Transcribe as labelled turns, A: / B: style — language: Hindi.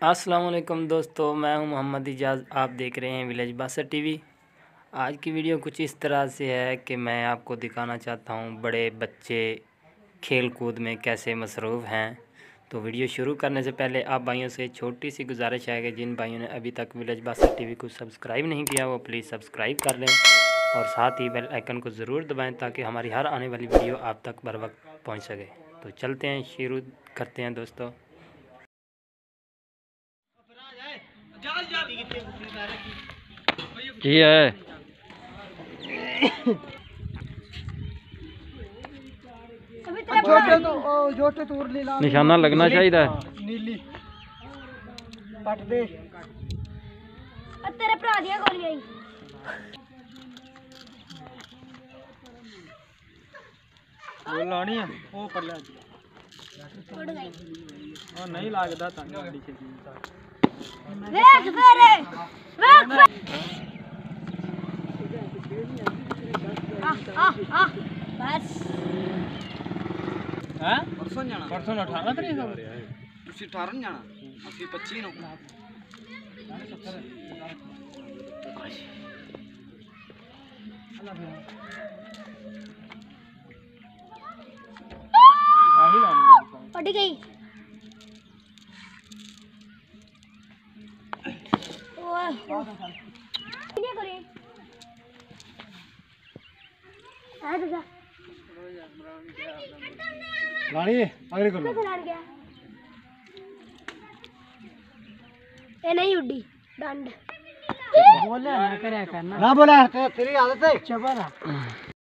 A: अस्सलाम वालेकुम दोस्तों, मैं हूं मोहम्मद इजाज़। आप देख रहे हैं विलेज बासर टीवी। आज की वीडियो कुछ इस तरह से है कि मैं आपको दिखाना चाहता हूं बड़े बच्चे खेल कूद में कैसे मसरूफ़ हैं। तो वीडियो शुरू करने से पहले आप भाइयों से छोटी सी गुजारिश है कि जिन भाइयों ने अभी तक विलेज बासर टीवी को सब्सक्राइब नहीं किया वो प्लीज़ सब्सक्राइब कर लें और साथ ही बेल आइकन को ज़रूर दबाएँ ताकि हमारी हर आने वाली वीडियो आप तक बर वक्त पहुँच सके। तो चलते हैं, शुरू करते हैं दोस्तों।
B: है निशाना लगना चाहिए।
C: नीली पट दे
D: तेरे भरा दिया गोली आई
C: वो लानी है वो कर ले
D: उड़ गई।
C: और नहीं लगदा तंग गाड़ी से
D: देख फेरे बस
C: हैं परसों जाना 18 तारीख को तुसी 18 ਨੂੰ ਜਾਣਾ ਅਸੀਂ 25 ਨੂੰ ਆਹੀ ਲਾਉਣੀ
D: पड़ गई। क्या करे आ जा
C: ਲਾਣੀ अगले कर लो
D: लड़ गया ये नहीं उड़ी डंड
C: बोले ना करे करना ना बोला तेरी आदत है चुप रह